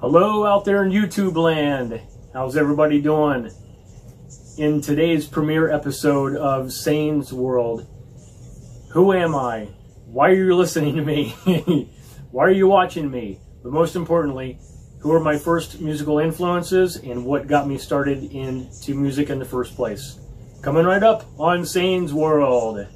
Hello out there in YouTube land. How's everybody doing? In today's premiere episode of Sayne's World, who am I? Why are you listening to me? Why are you watching me? But most importantly, who are my first musical influences and what got me started into music in the first place? Coming right up on Sayne's World.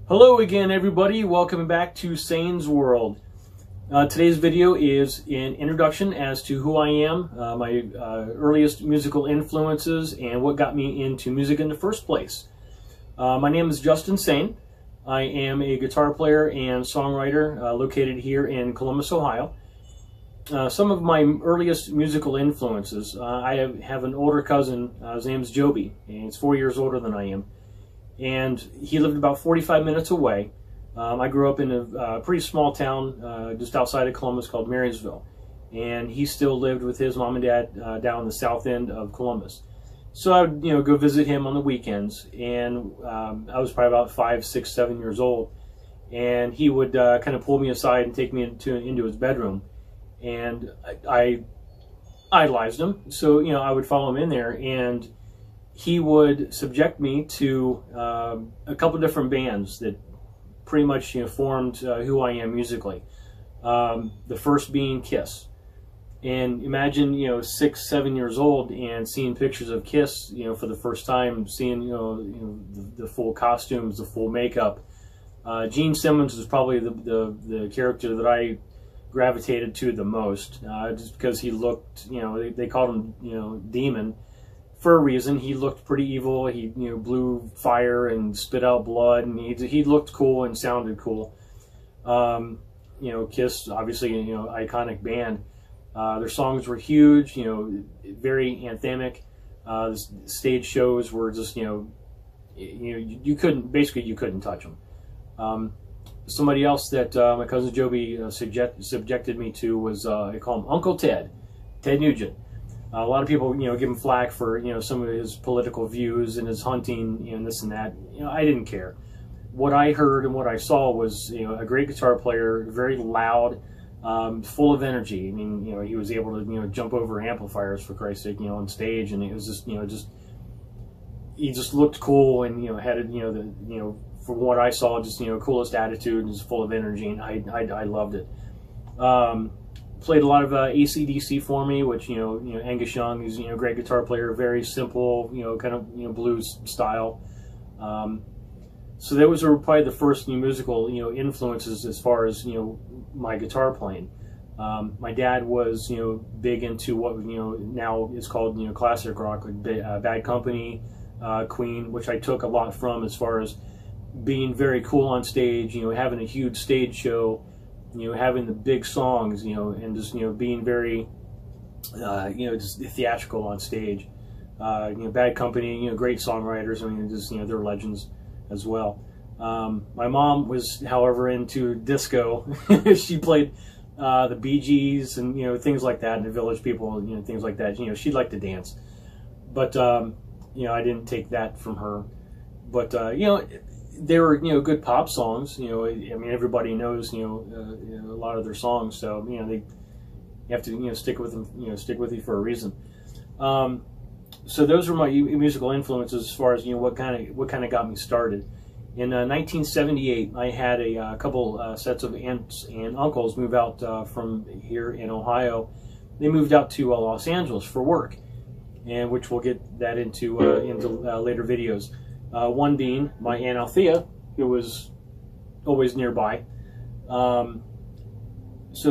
Hello again, everybody. Welcome back to Sayne's World. Today's video is an introduction as to who I am, my earliest musical influences, and what got me into music in the first place. My name is Justin Sayne. I am a guitar player and songwriter located here in Columbus, Ohio. Some of my earliest musical influences, I have an older cousin. His name's Joby, and he's 4 years older than I am. And he lived about 45 minutes away. I grew up in a pretty small town just outside of Columbus called Marysville. And he still lived with his mom and dad down the south end of Columbus. So I would, go visit him on the weekends. And I was probably about 5, 6, 7 years old. And he would kind of pull me aside and take me into his bedroom. And I idolized him. So, I would follow him in there, and he would subject me to a couple different bands that pretty much formed who I am musically. The first being Kiss. And imagine 6, 7 years old and seeing pictures of Kiss for the first time, seeing the full costumes, the full makeup. Gene Simmons was probably the character that I gravitated to the most, just because he looked, they called him Demon for a reason. He looked pretty evil. He blew fire and spit out blood, and he looked cool and sounded cool. Kiss, obviously, iconic band. Their songs were huge, very anthemic. The stage shows were just, you couldn't touch them. Somebody else that my cousin Joby subjected me to was, I call him Uncle Ted Nugent. A lot of people, give him flack for, some of his political views and his hunting and this and that. I didn't care. What I heard and what I saw was, a great guitar player, very loud, full of energy. I mean, he was able to, jump over amplifiers, for Christ's sake, on stage, and it was just, he just looked cool, and had from what I saw, just coolest attitude and just full of energy, and I loved it. Played a lot of AC/DC for me, which Angus Young is a great guitar player, very simple, kind of blues style. So those were probably the first musical influences as far as my guitar playing. My dad was big into what now is called classic rock, like Bad Company, Queen, which I took a lot from as far as being very cool on stage, having a huge stage show, having the big songs, and just, being very, just theatrical on stage. Bad Company, great songwriters. I mean, just, they're legends as well. My mom was, however, into disco. She played the Bee Gees and, things like that, and the Village People, things like that. She'd like to dance. But, I didn't take that from her. But, they were, good pop songs. I mean, everybody knows, a lot of their songs. So, you have to, stick with them, stick with you for a reason. So those were my musical influences as far as, what kind of got me started. In 1978, I had a couple sets of aunts and uncles move out from here in Ohio. They moved out to Los Angeles for work, and which we'll get that into later videos. One being my Aunt Althea, who was always nearby. So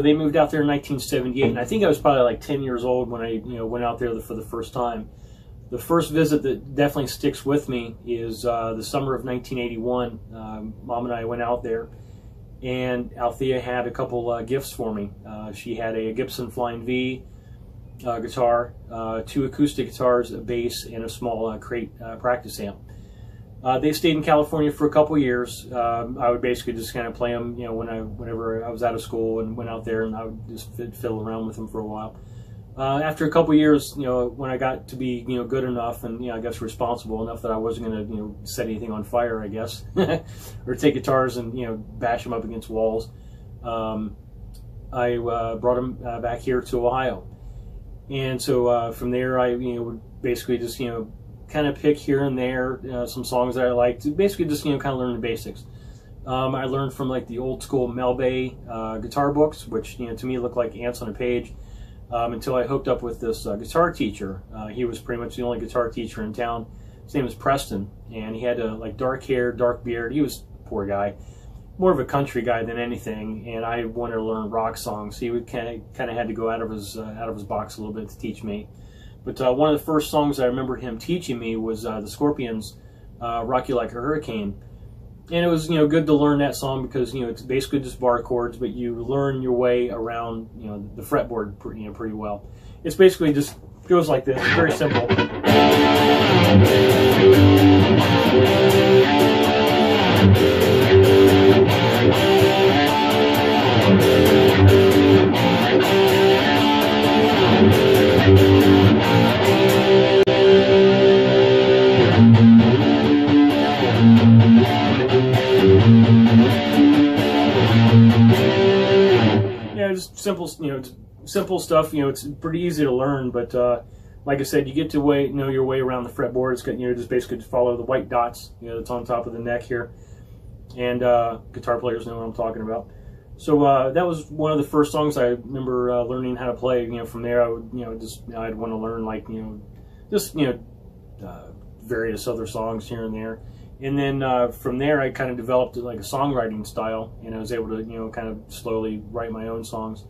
they moved out there in 1978, and I think I was probably like 10 years old when I went out there for the first time. The first visit that definitely sticks with me is the summer of 1981. Mom and I went out there, and Althea had a couple gifts for me. She had a Gibson Flying V, guitar, 2 acoustic guitars, a bass, and a small crate practice amp. They stayed in California for a couple years. I would basically just kind of play them, you know, whenever I was out of school and went out there, and I would just fiddle around with them for a while. After a couple years, you know, when I got to be, you know, good enough and, you know, I guess responsible enough that I wasn't going to, you know, set anything on fire, I guess, or take guitars and, you know, bash them up against walls, I brought them back here to Ohio. And so from there, I, you know, would basically just, you know, kind of pick here and there some songs that I liked. Basically just, you know, kind of learn the basics. I learned from like the old school Mel Bay guitar books, which, you know, to me looked like ants on a page, until I hooked up with this guitar teacher. He was pretty much the only guitar teacher in town. His name was Preston, and he had like dark hair, dark beard. He was a poor guy, more of a country guy than anything, and I wanted to learn rock songs. He would kind of had to go out of his box a little bit to teach me. But one of the first songs I remember him teaching me was the Scorpions' "Rock You Like a Hurricane," and it was, you know, good to learn that song because, you know, it's basically just bar chords, but you learn your way around, you know, the fretboard, you know, pretty well. It's basically just goes like this, very simple. Simple, you know, simple stuff. You know, it's pretty easy to learn, but like I said, you get to know your way around the fretboard. It's got, you know, just basically just follow the white dots, you know, that's on top of the neck here, and guitar players know what I'm talking about. So that was one of the first songs I remember learning how to play. You know, from there I would, you know, just, you know, I'd want to learn, like, you know, just, you know, various other songs here and there. And then from there, I kind of developed like a songwriting style, and I was able to, you know, kind of slowly write my own songs.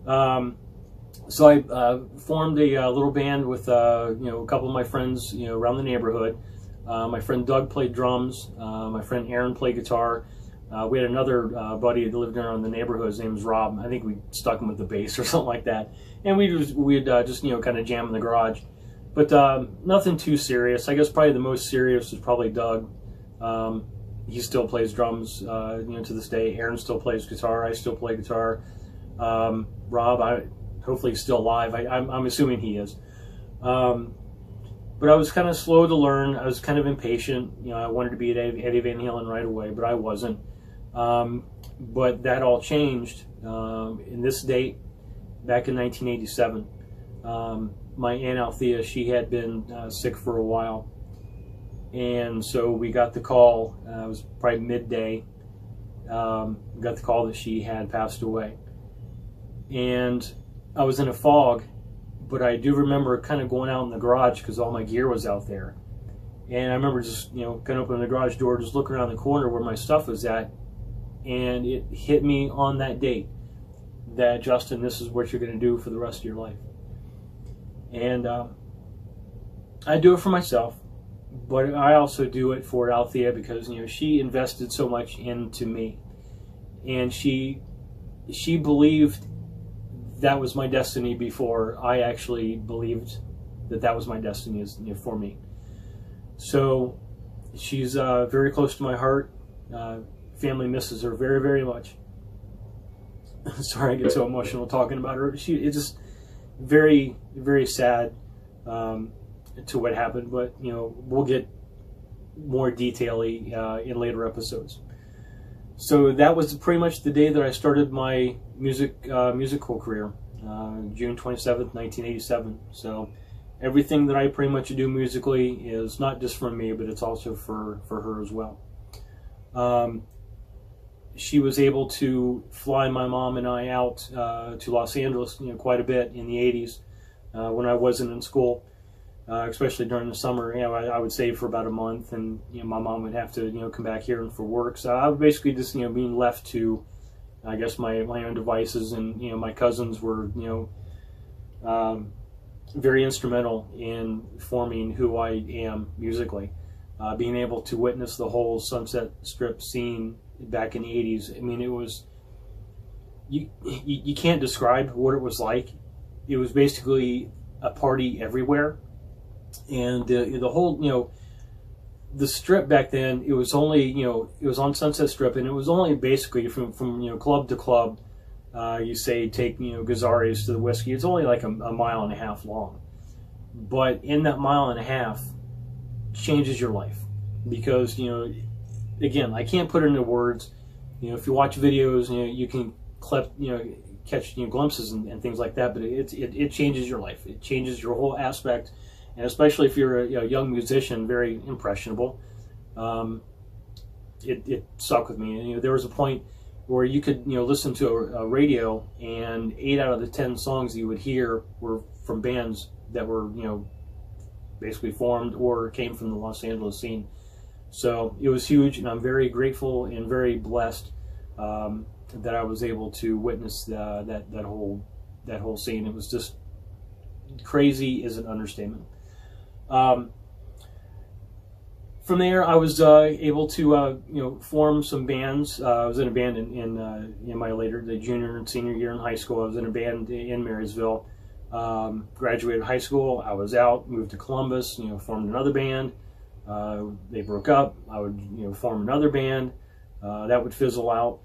So I formed a little band with, you know, a couple of my friends, you know, around the neighborhood. My friend Doug played drums. My friend Aaron played guitar. We had another buddy that lived around the neighborhood. His name was Rob. I think we stuck him with the bass or something like that. And we'd just, you know, kind of jam in the garage. But nothing too serious. I guess probably the most serious was probably Doug. He still plays drums, you know, to this day. Aaron still plays guitar. I still play guitar. Rob, hopefully he's still alive. I'm assuming he is. But I was kind of slow to learn. I was kind of impatient. You know, I wanted to be at Eddie Van Halen right away, but I wasn't. But that all changed in this date, back in 1987. My Aunt Althea, she had been sick for a while. And so we got the call, it was probably midday, we got the call that she had passed away. And I was in a fog, but I do remember kind of going out in the garage because all my gear was out there. And I remember just, you know, kind of opening the garage door, just looking around the corner where my stuff was at, and it hit me on that date that, Justin, this is what you're going to do for the rest of your life. And I do it for myself. But I also do it for Althea because, you know, she invested so much into me, and she believed that was my destiny before I actually believed that that was my destiny, as, you know, for me. So she's very close to my heart. Family misses her very, very much. Sorry, I get so emotional talking about her. It's just very, very sad. To what happened, but, you know, we'll get more detail-y in later episodes. So that was pretty much the day that I started my musical career, June 27th, 1987. So everything that I pretty much do musically is not just for me, but it's also for her as well. She was able to fly my mom and I out to Los Angeles, you know, quite a bit in the 80s when I wasn't in school. Especially during the summer, you know, I would save for about a month, and, you know, my mom would have to, you know, come back here for work. So I was basically just, you know, being left to, I guess, my own devices. And, you know, my cousins were, you know, very instrumental in forming who I am musically. Being able to witness the whole Sunset Strip scene back in the 80s, I mean, it was, you can't describe what it was like. it was basically a party everywhere, and the whole, you know, the strip back then, it was only, you know, it was on Sunset Strip, and it was only basically from you know, club to club. You say take, you know, Gazzarri's to the Whiskey. It's only like a mile and a half long, but in that mile and a half changes your life, because, you know, again, I can't put it into words. You know, if you watch videos, you know, you can catch, you know, glimpses and things like that. But it changes your life. It changes your whole aspect. And especially if you're a young musician, very impressionable, it stuck with me. And, you know, there was a point where you could, you know, listen to a radio, and 8 out of the 10 songs you would hear were from bands that were, you know, basically formed or came from the Los Angeles scene. So it was huge, and I'm very grateful and very blessed that I was able to witness that whole scene. It was just crazy, is an understatement. From there, I was able to you know, form some bands. I was in a band in my the junior and senior year in high school. I was in a band in Marysville. Graduated high school. I was out, moved to Columbus. You know, formed another band. They broke up. I would, you know, form another band. That would fizzle out.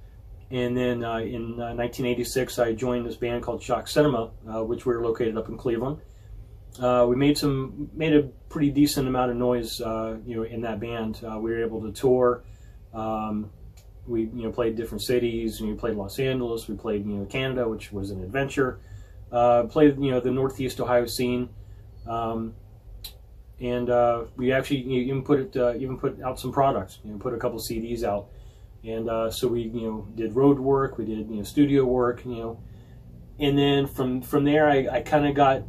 And then in 1986, I joined this band called Shock Cinema, which we were located up in Cleveland. We made a pretty decent amount of noise, you know, in that band. We were able to tour. We, you know, played different cities. We played Los Angeles. We played, you know, Canada, which was an adventure. Played, you know, the Northeast Ohio scene, and we actually even put out some products. You know, put a couple CDs out, and so we, you know, did road work. We did, you know, studio work. You know, and then from there, I kind of got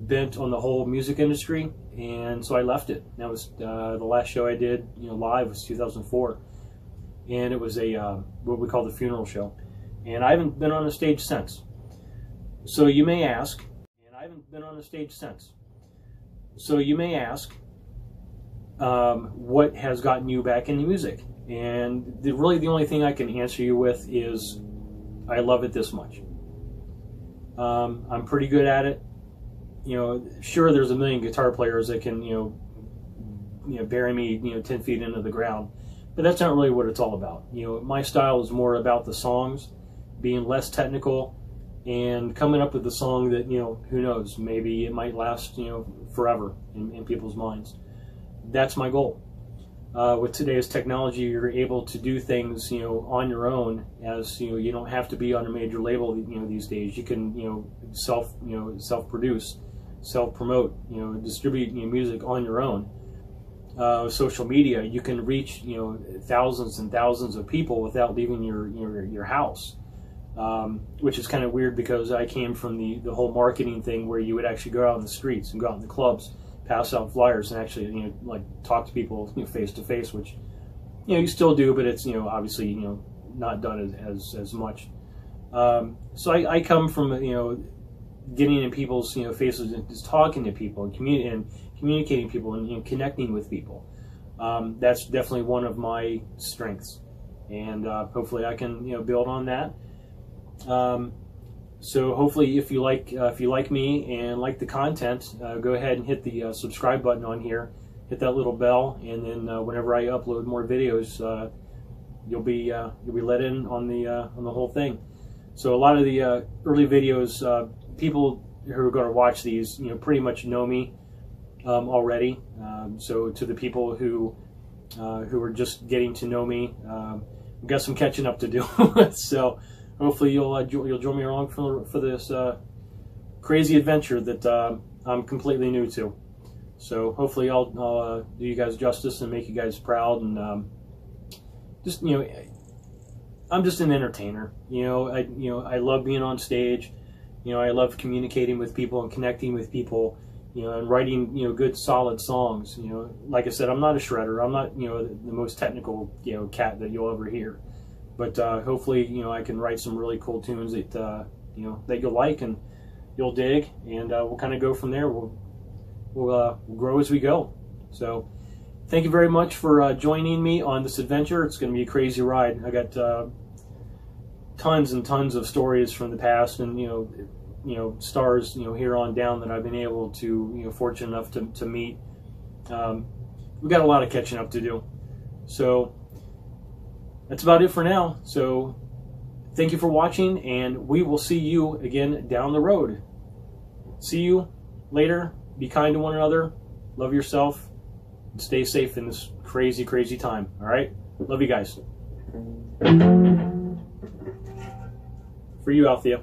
bent on the whole music industry, and so I left it. That was the last show I did, you know, live was 2004, and it was a what we call the funeral show, and I haven't been on a stage since. So you may ask, what has gotten you back into music? And really the only thing I can answer you with is I love it this much. I'm pretty good at it. You know, sure, there's a million guitar players that can, you know, bury me, you know, 10 feet into the ground, but that's not really what it's all about. You know, my style is more about the songs, being less technical, and coming up with a song that, you know, who knows, maybe it might last, you know, forever in people's minds. That's my goal. With today's technology, you're able to do things, you know, on your own. As you know, you don't have to be on a major label, you know, these days. You can, you know, self-produce, self-promote, you know, distribute, you know, music on your own. Social media, you can reach, you know, thousands and thousands of people without leaving your house. Which is kind of weird, because I came from the whole marketing thing where you would actually go out in the streets and go out in the clubs, pass out flyers, and actually, you know, like talk to people, you know, face to face, which, you know, you still do, but it's, you know, obviously, you know, not done as much. So I come from, you know, getting in people's, you know, faces and just talking to people and communicating people and, you know, connecting with people. That's definitely one of my strengths, and hopefully I can, you know, build on that. So hopefully, if you like me and like the content, go ahead and hit the subscribe button on here, hit that little bell, and then whenever I upload more videos, you'll be let in on the whole thing. So a lot of the early videos, people who are going to watch these, you know, pretty much know me already. So to the people who are just getting to know me, we've got some catching up to do. So hopefully you'll join me along for this crazy adventure that I'm completely new to. So hopefully I'll do you guys justice and make you guys proud, and just, you know, I'm just an entertainer. You know, I love being on stage. You know, I love communicating with people and connecting with people. You know, and writing, you know, good solid songs. You know, like I said, I'm not a shredder. I'm not, you know, the most technical, you know, cat that you'll ever hear. But hopefully, you know, I can write some really cool tunes that you know, that you'll like and you'll dig, and we'll kind of go from there. We'll grow as we go. So, thank you very much for joining me on this adventure. It's going to be a crazy ride. I got tons and tons of stories from the past, and, you know, stars, here on down that I've been able to, fortunate enough to meet. We've got a lot of catching up to do. So that's about it for now. So thank you for watching, and we will see you again down the road. See you later. Be kind to one another. Love yourself. And stay safe in this crazy, crazy time. All right? Love you guys. For you, Althea.